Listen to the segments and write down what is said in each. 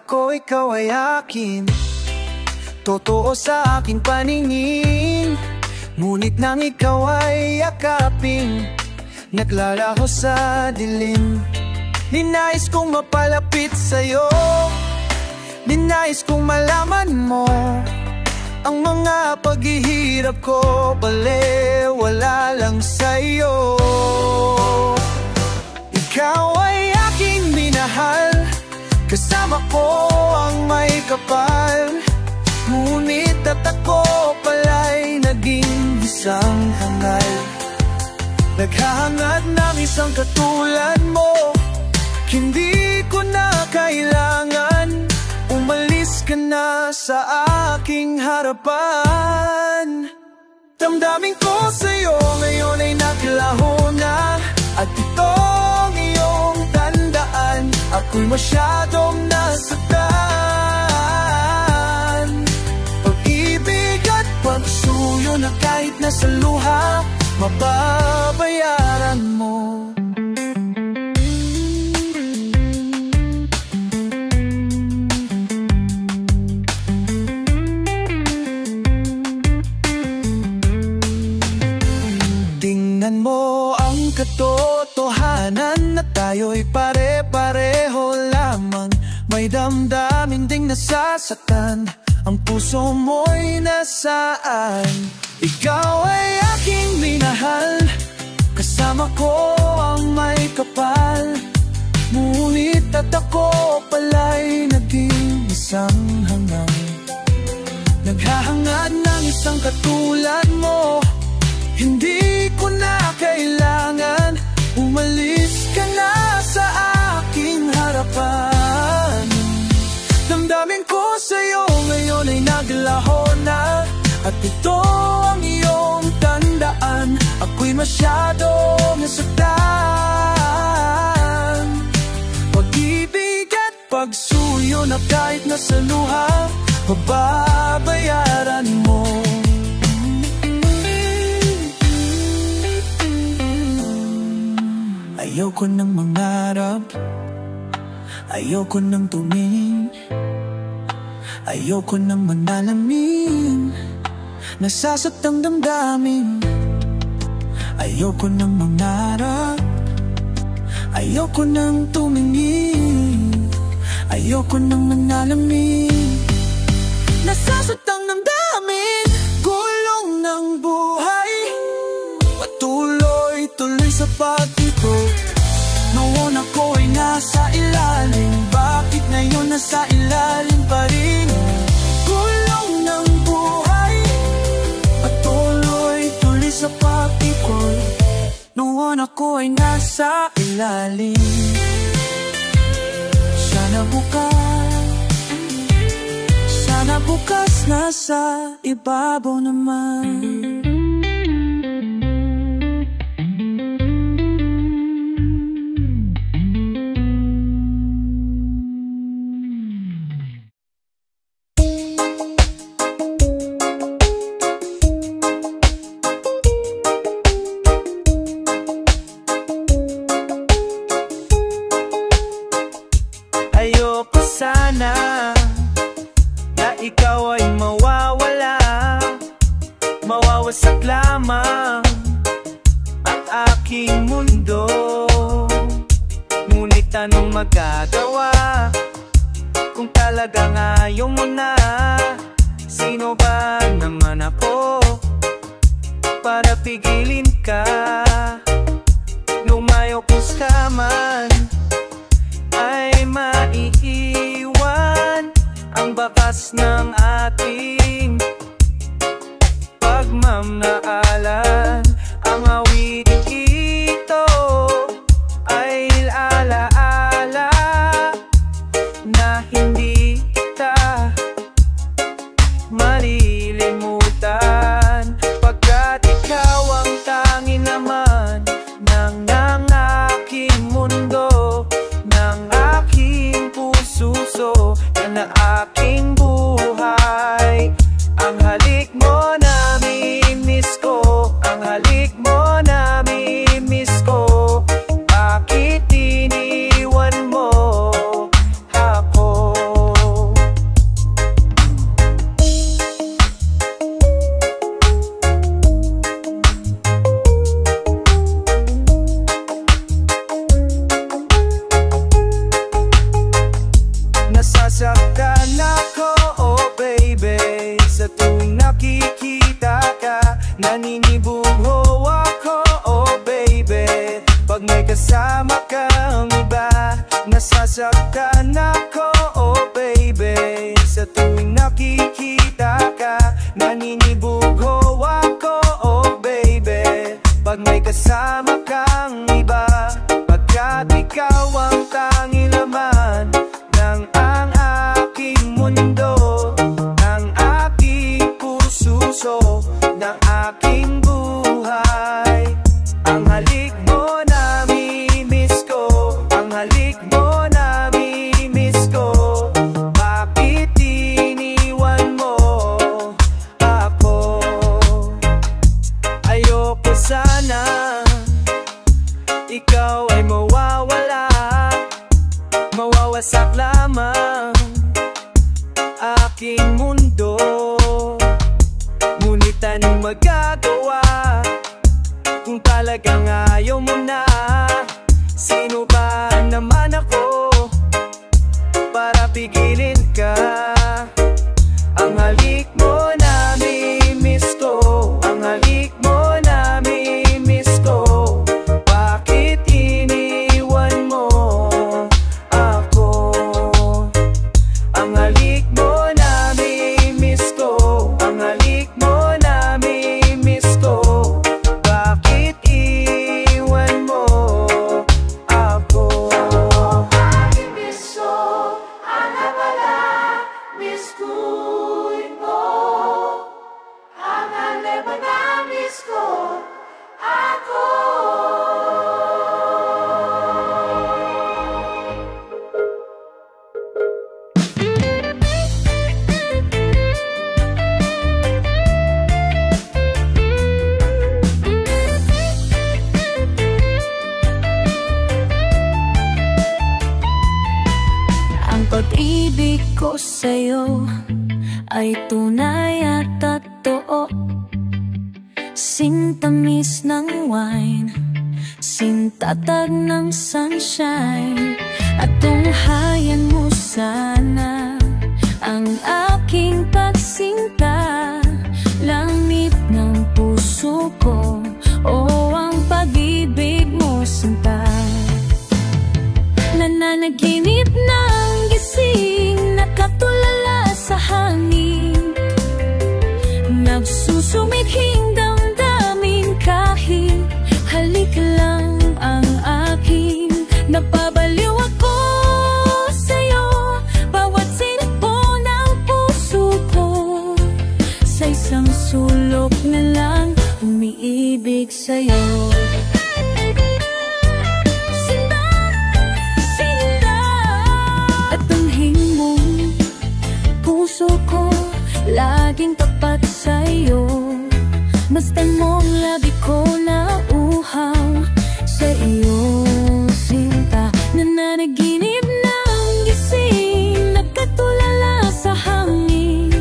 ko, ikaw ay akin. Totoo sa aking paningin, ngunit nang ikaw ay yakapin, naglalaho sa dilim. Ninais kong mapalapit sa'yo, ninais kong malaman mo ang mga paghihirap ko, balewala lang sa'yo. Ikaw ay aking minahal, kasama ko ang may kapal, ngunit at ako pala'y naging isang hangal. Naghahangad ng isang katulad mo, hindi ko na kailangan. Umalis ka na sa aking harapan. Damdamin ko sa'yo ngayon ay naglaho na, at itong iyong tandaan, ako'y masyadong nasaktan. Pag-ibig at pagsuyo na kahit nasa luha, mababayaran mo. Tingnan mo ang katotohanan na tayo'y pare-pareho lamang. May damdamin ding nasasaktan, ang puso mo'y nasaan. Ikaw ay aking minahal, kasama ko ang may kapal, ngunit at ako pala'y naging isang hangang. Naghahangad ng isang katulad mo, hindi ko na kailangan. Umalis ka na sa aking harapan. Damdamin ko sa'yo ngayon ay naglaho na, at ito ang iyong tandaan, ako'y masyadong nasaktan. Pag-ibig at pagsuyo na kahit nasa luha, mababayaran mo. Ayoko nang mangarap, ayoko nang tumingin, ayoko nang manalamin nasasaktan damdamin. Ayoko nang mangarap, ayoko nang tumingin, ayoko nang manalamin nasasaktan damdamin. Gulong ng buhay, patuloy-tuloy sa pag-ikot. Noon ako'y nasa ilalim, bakit ngayon nasa ilalim pa rin? Gulong ng buhay, patuloy-tuloy sa pag-ikot. Noon ako'y nasa ilalim. Sana bukas nasa ibabaw naman. Ayoko sana na ikaw ay mawawala, mawawasak lamang ang aking mundo. Ngunit anong magagawa kung talagang ayaw mo na? Sino ba naman ako para pigilin ka? Lumayokos ka man ay maiiwan ang bakas ng ating pagmamahalan. Ang awiting ito ay alaala na hindi kita malilimutan, pagkat ikaw ang tanging naman ng aking mundo, ng aking puso, na aking buhay. Ang halik mo na mimiss ko, ang halik mo na mimiss ko. Bakit iniwan mo ako? Nasasaktan ako, oh baby, sa tuwing nakikita ka. Naninibugho ako, oh baby, pag may kasama kang iba. Nasasaktan ako, oh baby, sa tuwing nakikita ka. Naninibugho ako, oh baby, pag may kasama kang iba. Pagkat ikaw ang tanging laman ng ang aking mundo, ng aking puso, ng aking buhay. Ang halik mo nami-miss ko, ang halik mo nami-miss ko. Bakit iniwan mo ako? Ayoko sana ikaw ay mawawala, mawawasak lamang aking mundo. Ngunit anong magagawa kung talagang ayaw mo na? Sino ba naman ako para pigilin ka? Ang halik mo nami-miss ko, ang halik mo nami-miss ko. Bakit iniwan mo ako? Ang halik mo nami-miss ko, ang halik mo nami-miss ko. Bakit iwan mo ako? Aking miso, ang habala, miss ko'y mo. Ang haleba na miss ko, ako. Ang pag-ibig ko sa'yo ay tunay at totoo. Sintamis ng wine, sintatag ng sunshine. At tunghayan mo sana ang aking pagsinta. Langit ng puso ko, o ang pag-ibig mo sinta. Nananaginip ng gising, nakatulala sa hangin. Nagsusumithing damdamin kahit halik lang ang akin. Napabaliw ako sa'yo, bawat sinagpo ng puso ko. Sa isang sulok na lang umiibig sa'yo. Puso ko laging tapat sa'yo. Masdan mong lagi ko nauhaw sa iyong sinta. Nananaginip ng gising, nagkatulala sa hangin.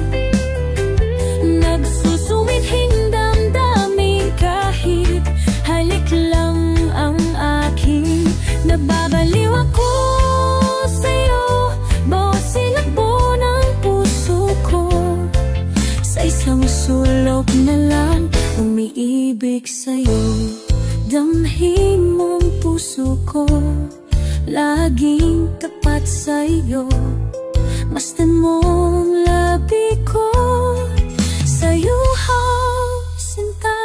Nagsusumithing damdamin kahit halik lang ang akin. Nababaliw ako sa'yo, bawat silabo ng puso ko. Sa isang sulok na lang umiibig sa'yo. Damhin mong puso ko, laging tapat sa'yo. Masdan mong labi ko sa'yo, sinta.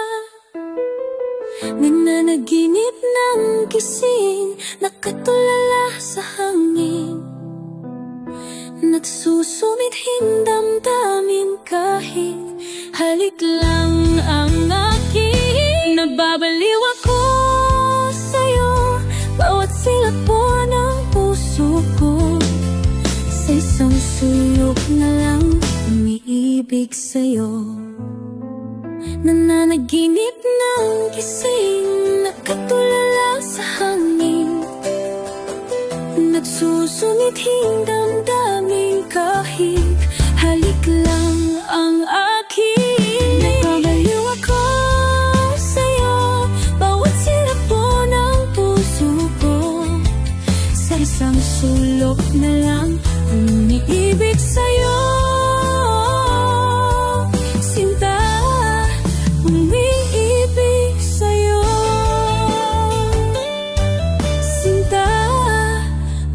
Nananaginip ng gising, nakatulala sa hangin. Nagsusumithing damdamin kahit halik lang ang akin. Nababaliw ako sa'yo, bawat silabo ng puso ko. Sa isang sulok na lang umiibig sa'yo. Nananaginip ng gising, nakatulala sa hangin. Nagsusumithing damdamin kahit halik lang ang akin. Nababaliw ako sa'yo, bawat silabo ng puso ko. Sa isang sulok na lang umiibig umiibig sa'yo. Sinta, umiibig sa'yo. Sinta,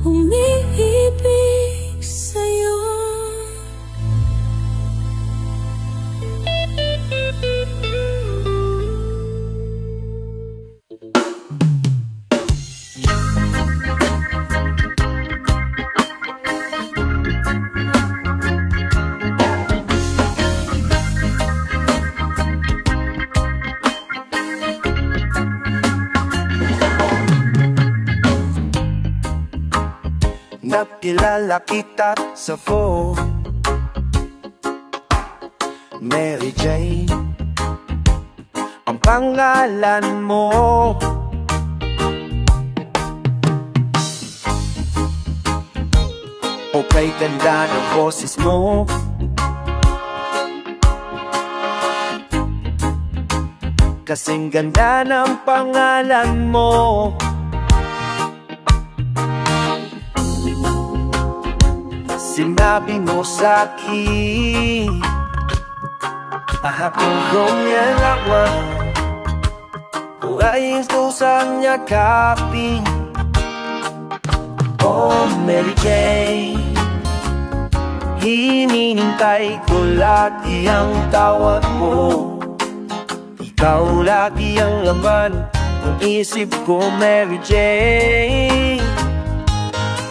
umiibig sa'yo. Nakilala kita sa phone, Mary Jane ang pangalan mo. Okay, ganda ng boses mo. Kasing ganda ng pangalan mo. Sinabi mo sa'kin ahapong rumyalawan ay gusto sang yakapin. Oh Mary Jane, hinihintay ko lagi ang tawag mo. Ikaw lagi ang laman ng isip ko, Mary Jane.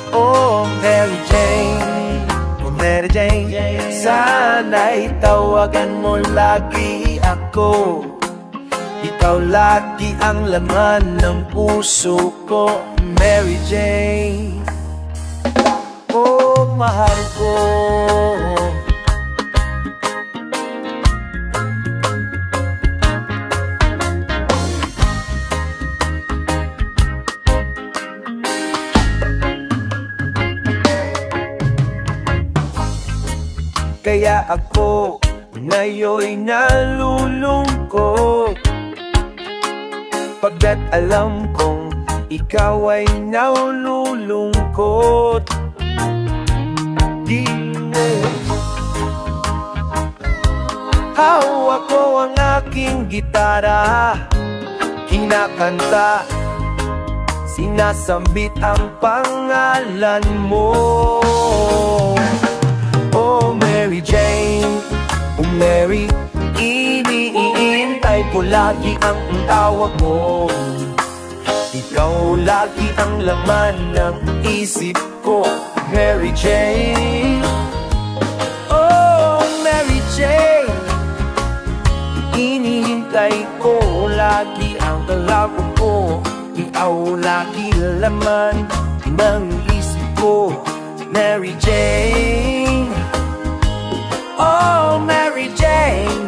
Oh Mary Jane, oh Mary Jane, sana'y tawagan mo lagi ako. Ikaw lagi ang laman ng puso ko, Mary Jane. Oh mahal ko. Kaya ako ngayon'y nalulungkot pagkat alam kong ikaw ay nalulungkot. Di mo hawak ko ang aking gitara, kinakanta, sinasambit ang pangalan mo. Oh Mary Jane, oh Mary, iniintay ko lagi ang tawag mo. Ikaw lagi ang laman ng isip ko, Mary Jane. Oh Mary Jane, inihintay ko lagi ang tawag ko. Ikaw lagi laman ng isip ko, Mary Jane. Oh Mary Jane,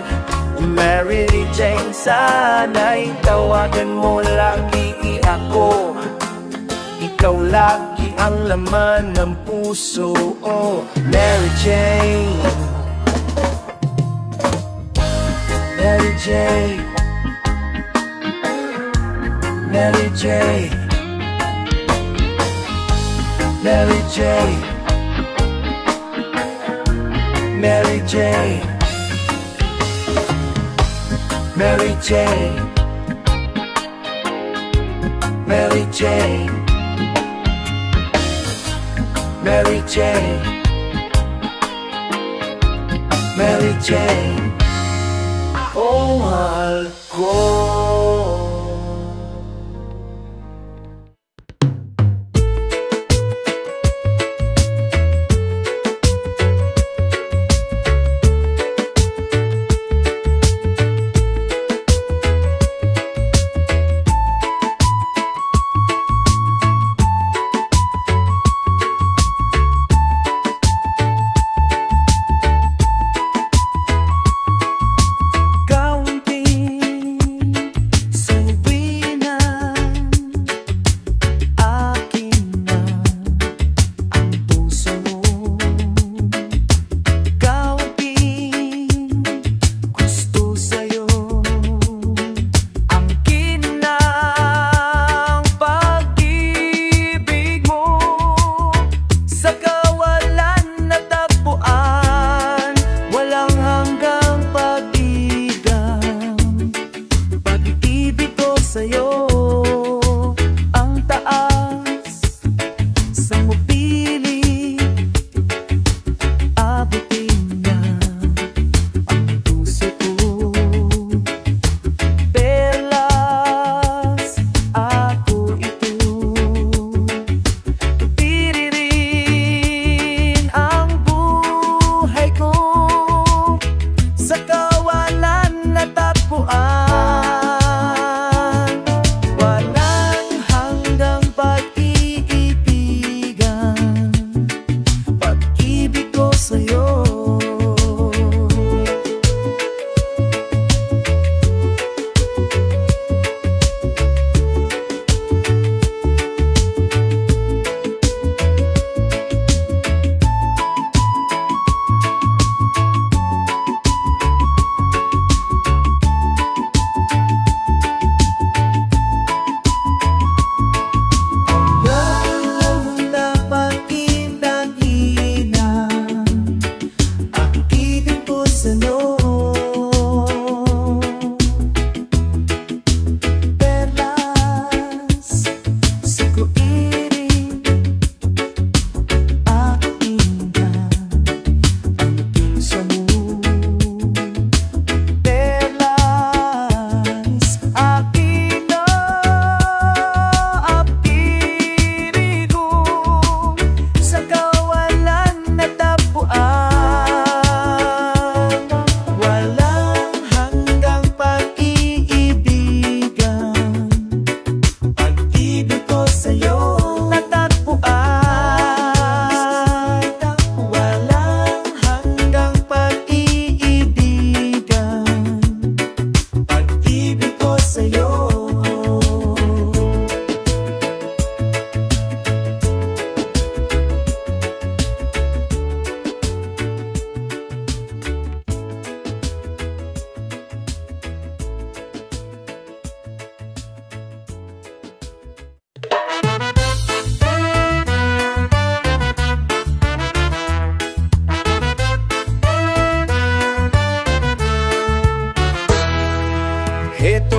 Mary Jane, sana'y tawagan mo lagi ako. Ikaw lagi ang laman ng puso, oh Mary Jane. Mary Jane, Mary Jane, Mary Jane, Mary Jane, Mary Jane, Mary Jane, Mary Jane, Mary Jane. Oh mahal ko.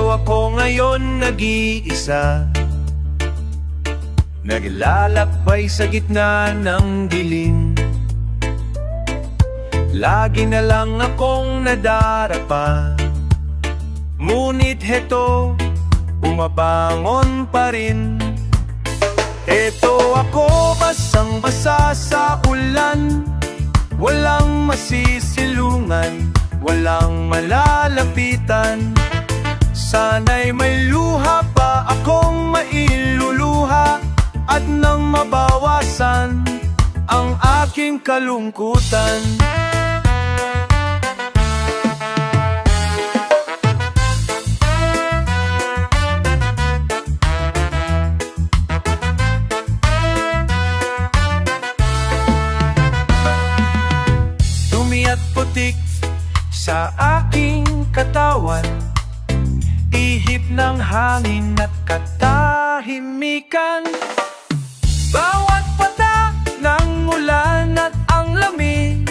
Eto ako ngayon nag-iisa, naglalakbay sa gitna ng dilim. Lagi na lang akong nadarapa, ngunit heto, bumabangon pa rin. Eto ako basang-basa sa ulan, walang masisilungan, walang malalapitan. Sana'y may luha pa akong mailuluha, at nang mabawasan ang aking kalungkutan. Dumi at putik sa aking katawan, ihip ng hangin at katahimikan. Bawat pata ng ulan at ang lamig,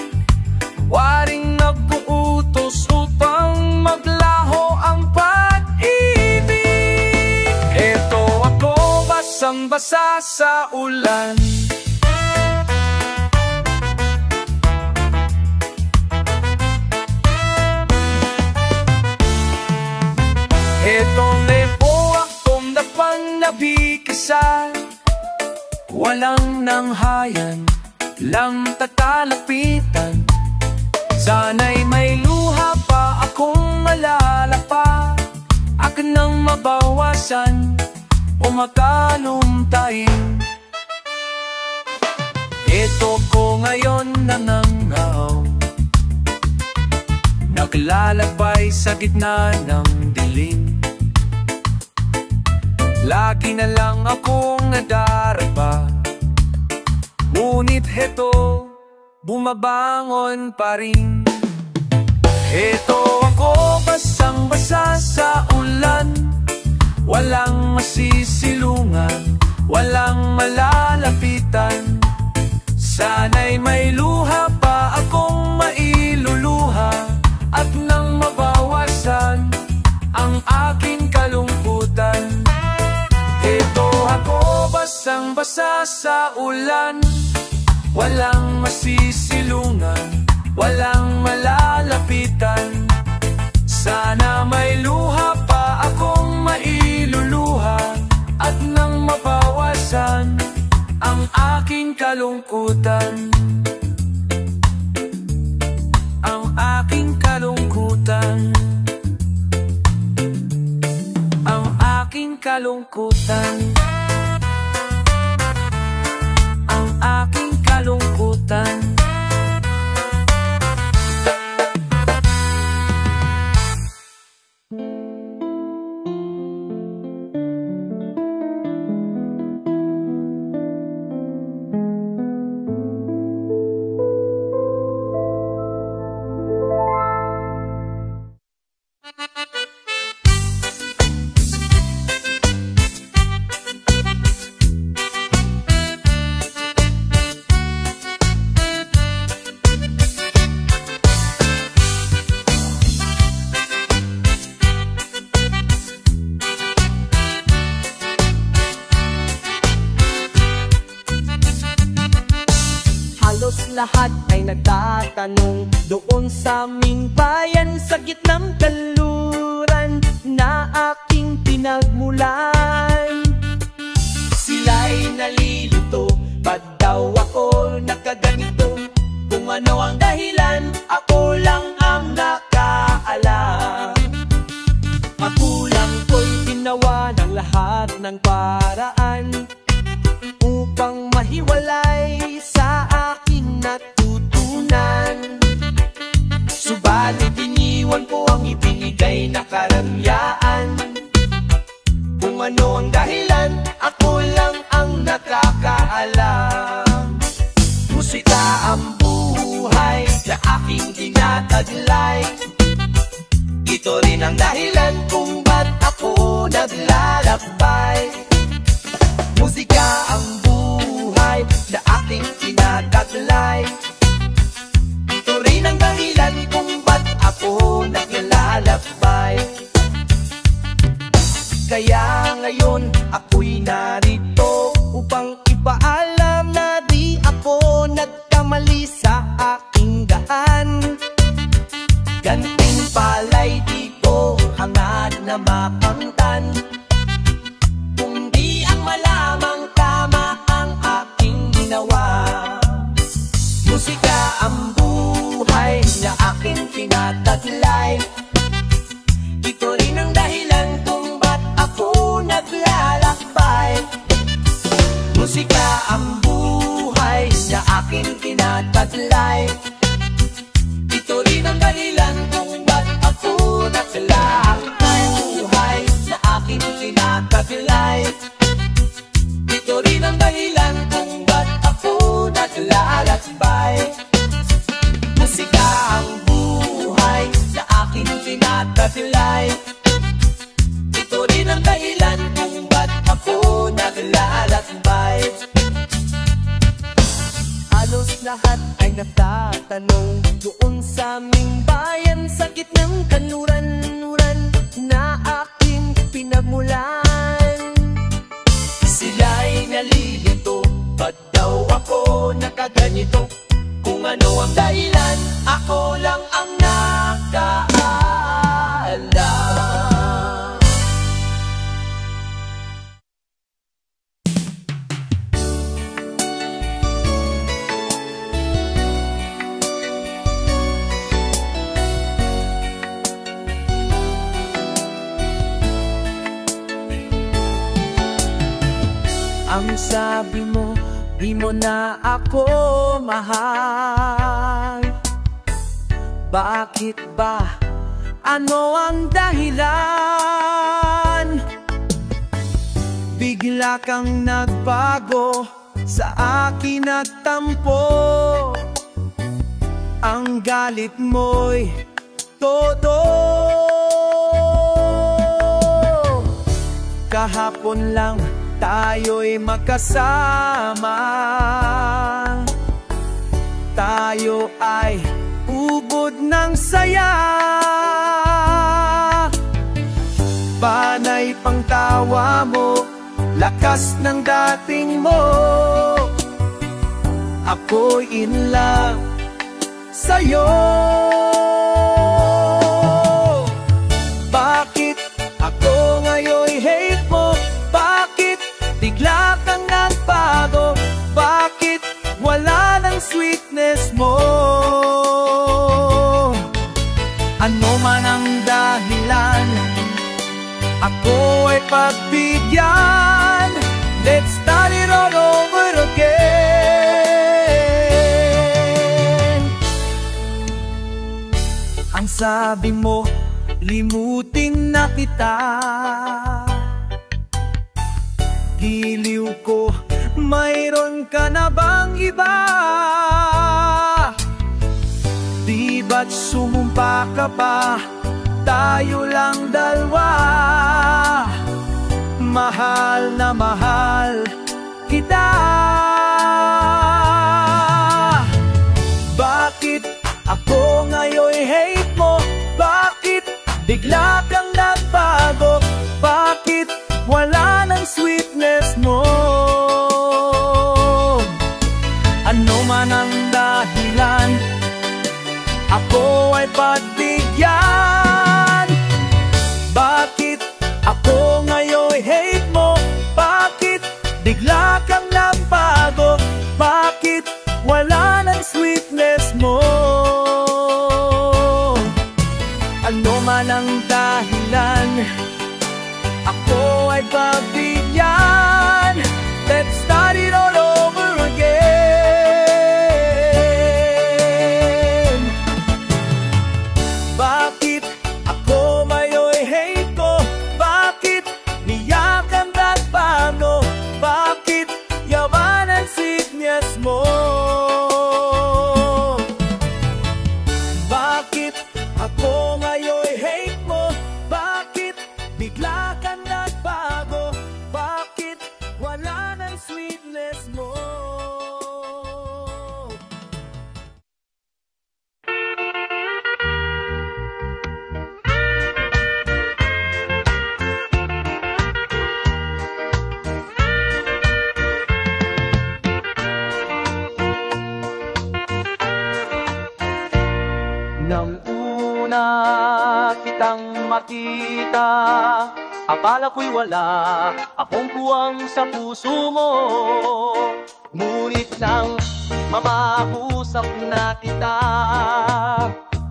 waring nag-uutos upang maglaho ang pag-ibig. Eto ako basang-basa sa ulan, etong nepo akong napanabikisa, walang nanghayan, lang tatalapitan. Sana'y may luha pa akong malalapa, akin nang mabawasan o makalumpain. Eto ko ngayon nangangaw, naglalakbay sa gitna ng dilim. Lagi na lang akong nadarapa, ngunit heto, bumabangon pa rin. Heto ako basang-basa sa ulan, walang masisilungan, walang malalapitan. Sana'y may luha pa akong mailuluha, at nang mabawasan ang aking kalungkutan. Eto ako basang-basa sa ulan, walang masisilungan, walang malalapitan. Sana may luha pa akong mailuluha, at nang mabawasan ang aking kalungkutan. Ang aking kalungkutan, ang aking kalungkutan, ang aking kalungkutan. Lahat ay nagtatanong doon sa aming bayan, sa gitnang kanluran na aking pinagmulan. Sila'y nalilito, ba't daw ako nakaganito? Kung ano ang dahilan, ako lang ang nakaalam. Magulang ko'y ginawa ng lahat ng paraan upang mahiwalay sa aking natutunan. Subalit iniwan ko ang ibinigay na karangyaan. Kung ano ang dahilan, ako lang ang nakakaalam. Musika ang buhay na aking tinataglay. Ito rin ang dahilan kung ba't ako naglalakbay. Musika ang buhay na aking tinataglay. Ito rin ang dahilan kung ba't ako naglalakbay. tanong doon sa aming bayan, sa gitnang kanluran-luran na aking pinagmulan. Sila'y nalilito, ba't daw ako nakaganito? Kung ano ang dahilan, ako lang ang nakaalam. Ang sabi mo, di mo na ako mahal. Bakit ba? Ano ang dahilan? Bigla kang nagbago, sa akin nagtampo. Ang galit mo'y todo. Kahapon lang tayo'y magkasama, tayo ay ubod ng saya. Panay pang tawa mo, lakas ng dating mo. Ako'y in love sa'yo. Bakit ako ngayon'y hate mo? Bakit bigla kang nagbago? Bakit wala ng sweetness mo? Ano man ang dahilan, ako ay pagbigyan. Let's start it all over again. Ang sabi mo, limutin na kita. Giliw ko, mayroon ka na bang iba? Di ba't sumumpa ka pa? Tayo lang dalawa. Mahal na mahal kita. Bakit ako ngayon'y hate mo? Bakit bigla kang nagbago? Bakit wala ng sweetness mo? Ano man ang dahilan, ako ay pagbigyan. Bakit ako ngayon'y hate mo? Bakit bigla kang nagbago? Bakit wala ng sweetness mo? Ano man ang dahilan, ako ay pagbigyan. Let's start it all over again. Bakit ako ngayon'y hate ko? Bakit niyakan nagbago? Bakit yaman ang sweetness mo? Bakit ako ngayon'y hate mo? Bakit bigla kang nagbago? Bakit wala ng sweetness mo? Nang una kitang makita, akala ko'y wala akong buwang sa puso mo. Ngunit nang mamakusap na kita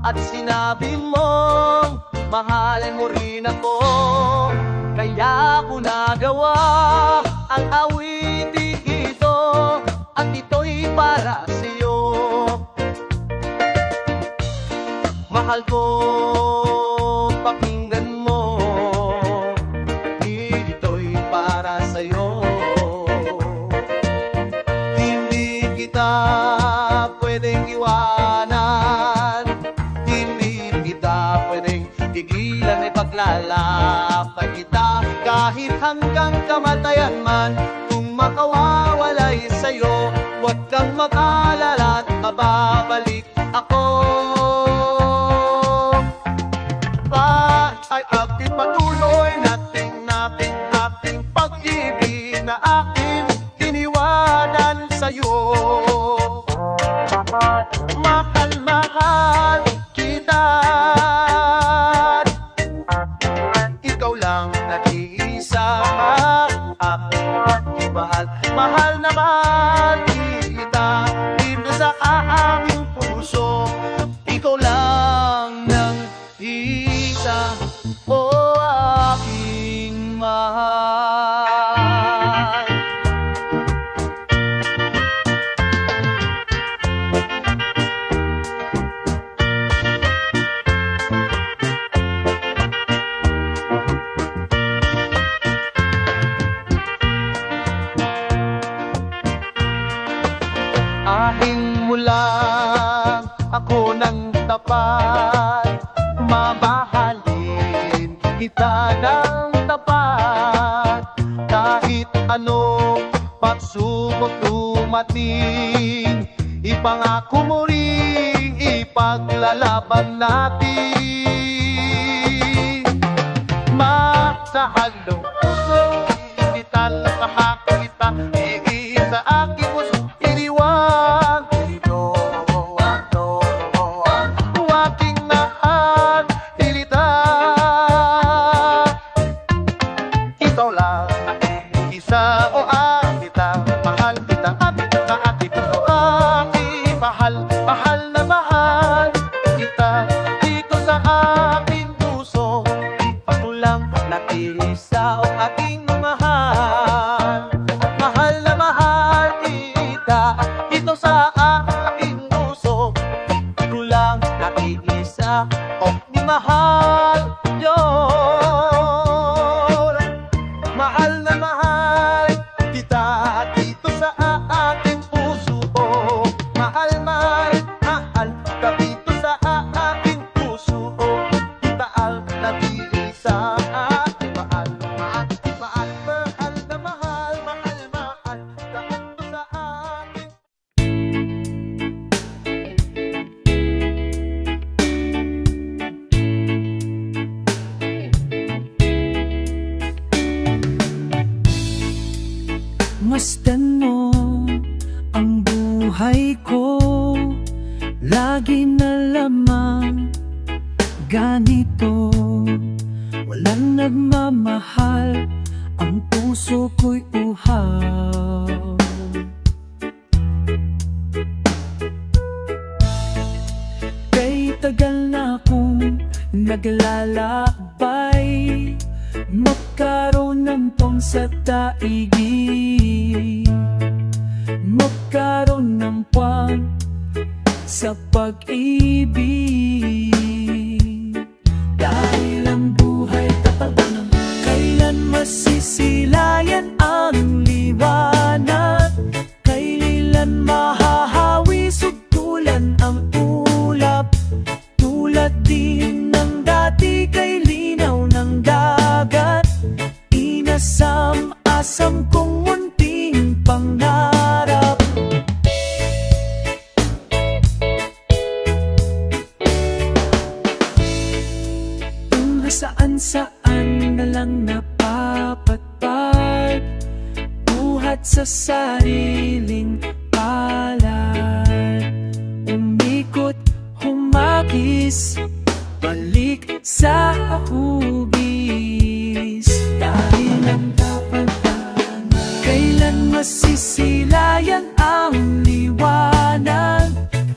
at sinabi mong mahalin mo rin ako, kaya ko nagawa ang awiting ito, at ito'y para sa'yo. Mahal ko, pakinggan mo, ito'y para sa'yo. Hindi kita pwedeng iwanan, hindi kita pwedeng tigilan, ay paglalakad kita kahit hanggang kamatayan man. Kung makawawalay sa'yo, huwag kang mag-alala at mababalik ng tapat, mamahalin kita ng tapat. Kahit anong pagsubok dumating, ipangako mo rin ipaglalaban natin. Mahal ng puso, kita lahat kita, sa aking puso iniwan. Aking mahal, ilita. Ikaw lang, isa o kita, mahal kita, sa aking puso. Aking mahal, mahal na mahal kita, dito sa aking puso. Ako lang nag-iisa o aking mahal, mahal na mahal kita, dito sa aking puso. Ako lang nag-iisa o di mahal yun. Mahal na mahal kita, dito sa aking puso. Mahal, mahal, mahal ka, dito sa aking puso. Taal na nag-iisa, mahal, mahal, mahal, mahal na mahal, mahal, mahal ka, dito sa aking. Masdan mo ang buhay ko, lagi na lamang ganito. Walang nagmamahal, ang puso ko'y uhaw. Kay tagal na akong naglalakbay, magkaroon ng pang sa daigdig, magkaroon ng puwan sa pag-ibig. Dahil ang buhay tapatanang, kailan masisilayan ang liwanag, kailan mahahawi sutulan ang ulap. Tulad din ng dati kay linaw ng dagat, inasam-asam kong munting pangarap. Saan-saan na lang napapatpad, buhat sa sariling palad. Umikot, humakis, balik sa hugis. Dahil ang kapatanan, kailan masisilayan ang liwanag,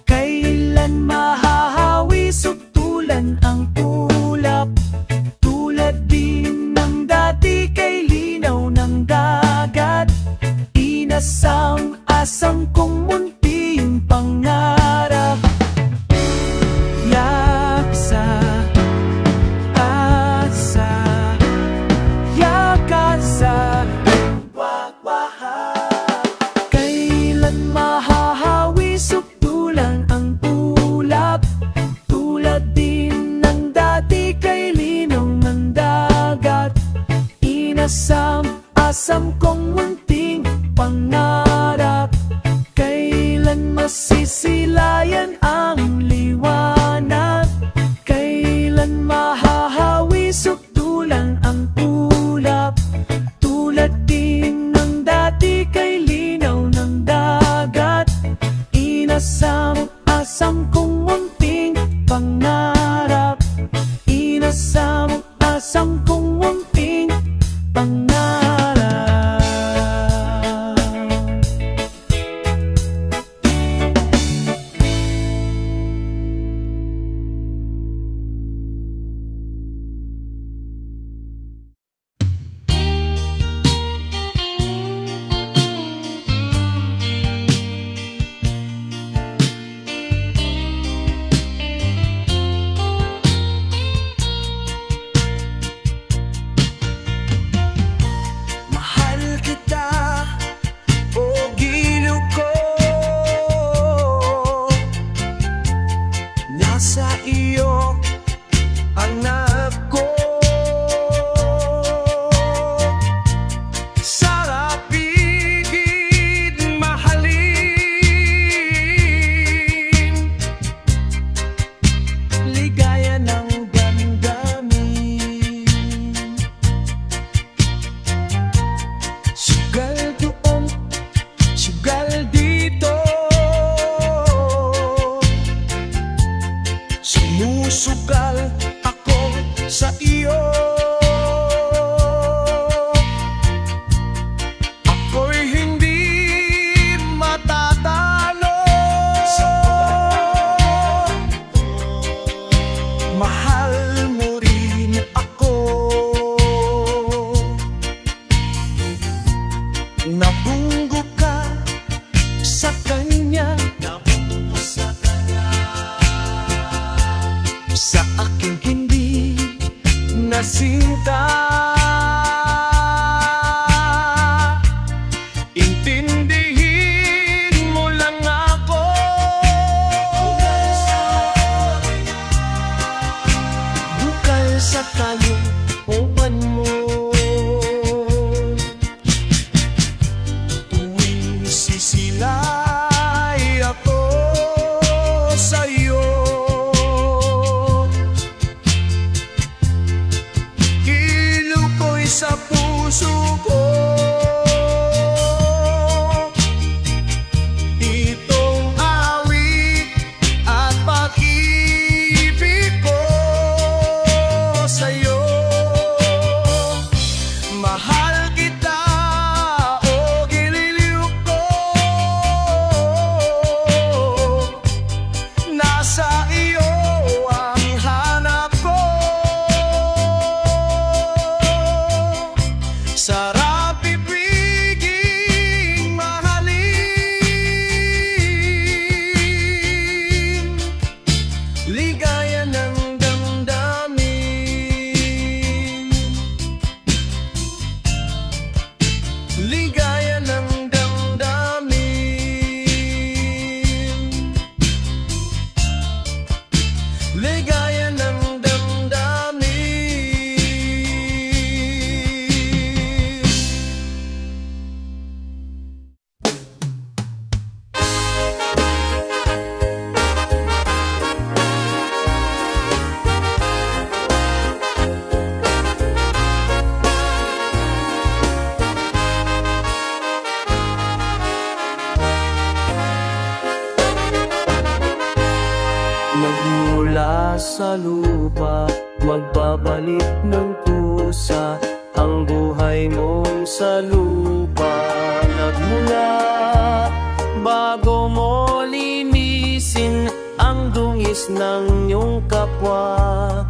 kailan mahahawi sutulan ang ulap. Tulad din ng dati kay linaw ng dagat, inasang-asang kong munting pangarap. nasa iyo, anak ko. Sarap pigid mahalin, ligaya ng damdamin. Sugal doon, sugal dito, sumusugal ako sa iyo. Ako'y hindi matatalo, mahal mo rin ako. Nabunggo ka sa kanya, sa aking hindi nasinta. Intindihin mo lang ako, bukal sa kalooban mo. Tuwing sisilay ako sa'yo, ilog ko'y sa puso ko. Itong awit at pag-ibig ko sa'yo. Mahal kita, o giliw ko, nasa iyo ang hanap ko. Sarap ibiging mahalin, ligaya ng damdamin, ligaya ng damdamin, ligaya ng damdamin. Nagmula sa lupa, magbabalik ng kusa ang buhay mong sa lupa. Nagmula bago mo linisin ang dungis ng iyong kapwa.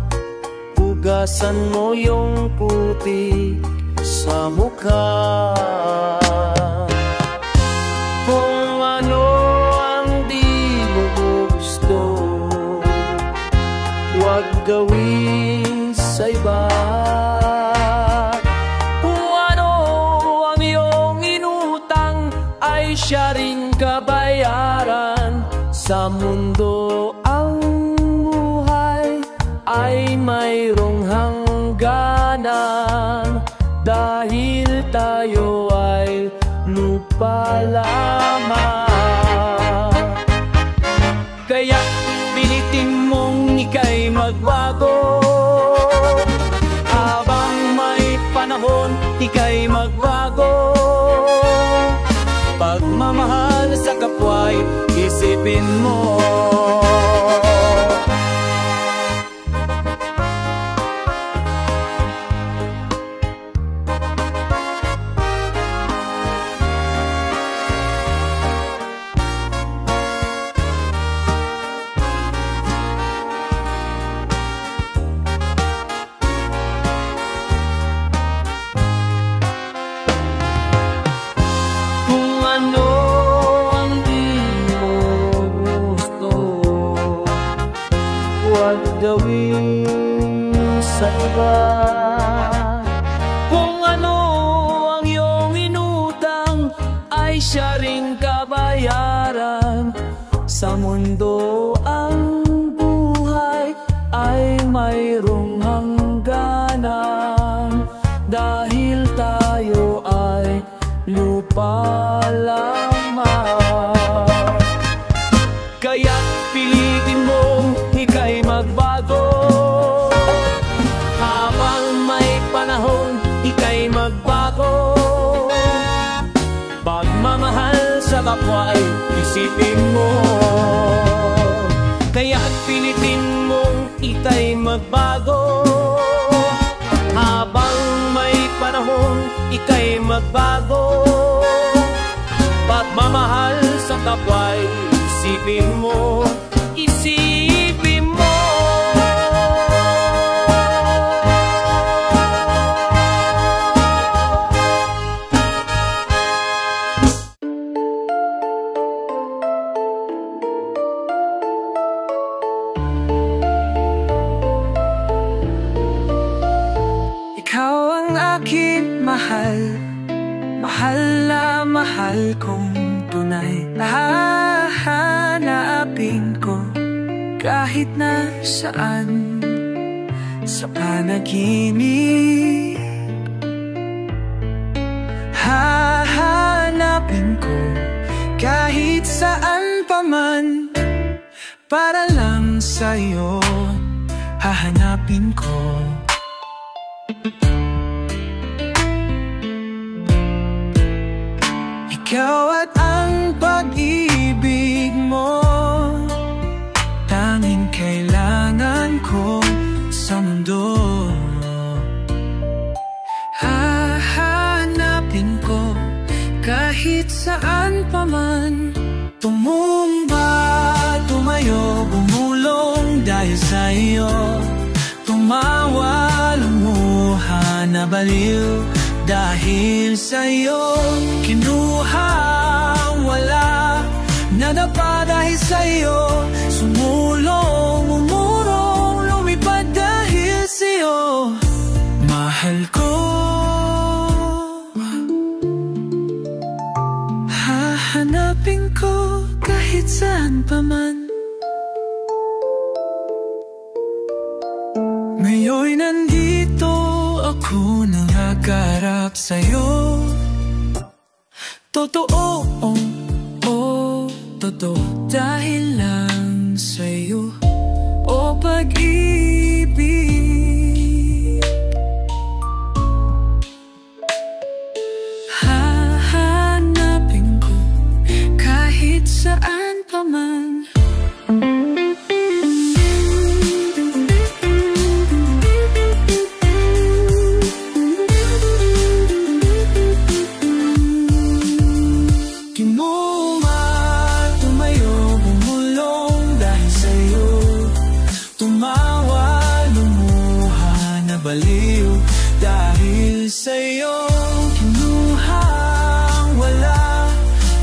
Hugasan mo yung puti sa mukha. Kung ano ang di mo gusto, huwag gawin sa iba. Kung ano ang iyong inutang ay siya rin kabayaran. Sa mundo ang buhay ay mayroong hangganan, dahil tayo ay lupa lamang. Kaya pilitin mong ika'y magbago, habang may panahon ika'y magbago. Pagmamahal sa kapwa'y isipin mo. gawin sa iba. Kung ano ang iyong inutang ay siya ring kabayaran. Sa mundo ang buhay isipin mo. Kaya't pilitin mong ika'y magbago. Habang may panahon, ika'y magbago. Pagmamahal sa kapwa'y isipin mo, isipin mo. Ikaw ang aking mahal, mahal na mahal kong tunay. Hahanapin ko kahit na saan sa panaginip. Hahanapin ko kahit saan pa man, para lang sa'yo hahanapin ko. Ikaw at ang pag-ibig mo, tanging kailangan ko sa mundo. Hahanapin ko kahit saan pa man, tumumba, tumayo, bumulong dahil sa'yo. Tumawa, lumuha, nabaliw dahil sa'yo. Kinuha, wala, nadapa dahil sa'yo. Sumulong, umurong, lumipad dahil sa'yo. Mahal ko, hahanapin ko kahit saan pa man. Ngayon'y nandito ako nakaharap sa'yo. Totoo, totoo dahil lang sa'yo. O pag-ibig, hahanapin ko kahit saan pa man. Baliw dahil sa'yo. Kinuha, wala,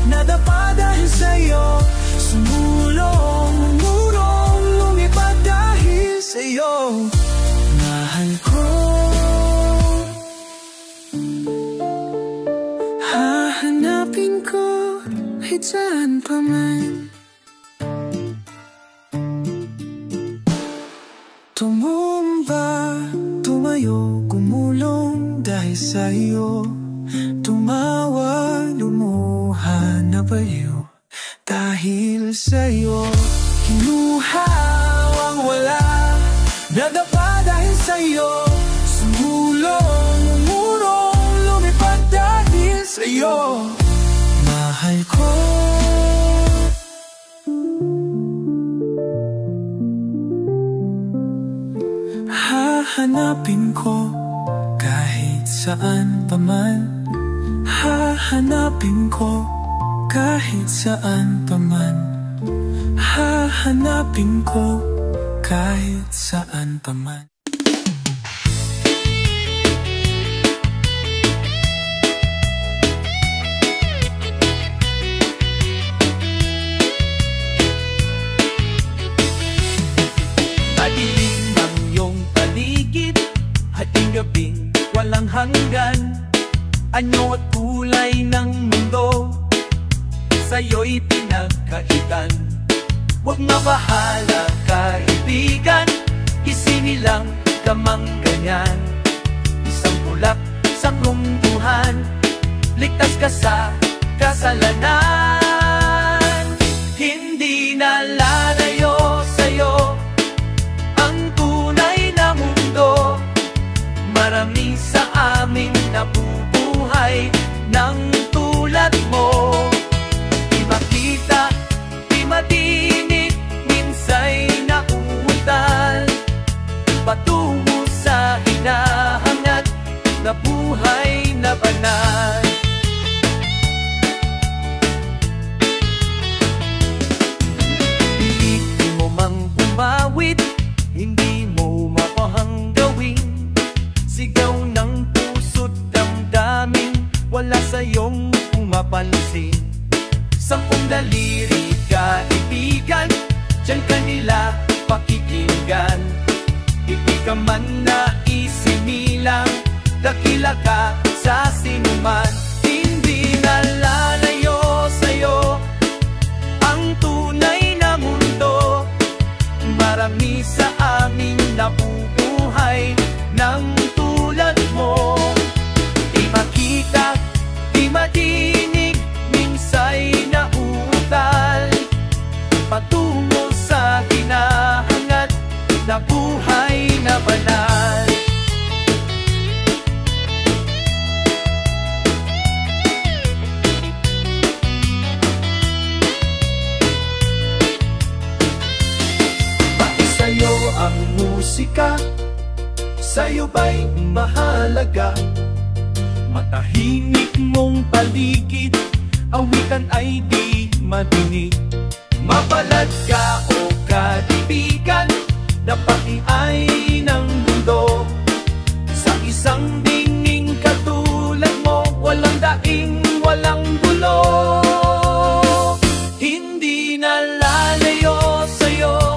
nadapa dahil sa'yo. Sumulong, umurong, lumipad dahil sa'yo. Mahal ko, hahanapin ko kahit saan pa man. Tumumba, tumayo, gumulong dahil sa'yo. Tumawa, lumuha, nabaliw dahil sa'yo. Kinuha ang wala, nadapa dahil sa'yo. Sumulong, umurong, lumipad dahil sa'yo. Mahal ko, hahanapin ko kahit saan pa man. Hahanapin ko kahit saan pa man. Hahanapin ko kahit saan pa man. Madilim ang iyong paligid, hating gabing walang hanggan. Anyo at kulay ng mundo, sa'yo'y pinagkaitan. Huwag mabahala kaibigan, isinilang kamang ganyan. Isang bulak sa klungkuhan, ligtas ka sa kasalanan. Hindi na lalayo sa'yo ang tunay na mundo. Marami sa amin nabubuhay ng tulad mo. Di makita marami sa aming nabubuhay ng tulad mo. Di makita, di madinig, minsa'y nauutal, patungo sa hinahangat na buhay na banal. Bakit sa'yo ang musika? Sa'yo ba'y mahalaga? Matahimik mong paligid, awitan ay di madinig. Mapalad ka o kaibigan, napaki ay ng mundo. Sa isang dinging katulad mo, walang daing, walang gulo. Hindi na lalayo sa'yo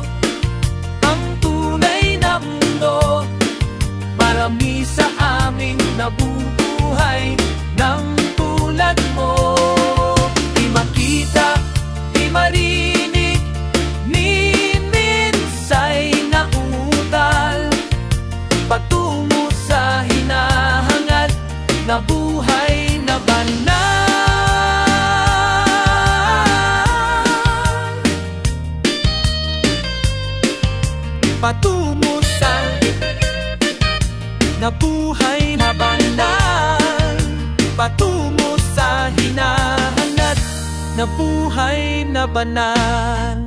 ang tunay na mundo. Marami sa aming nabubuhay ng tulad mo. Di makita, di marinig, ni minsa'y nauutal, patungo sa hinahangat na buhay na banal. Patungo sa na buhay na banal, patungo sa hinahangat na buhay na banal.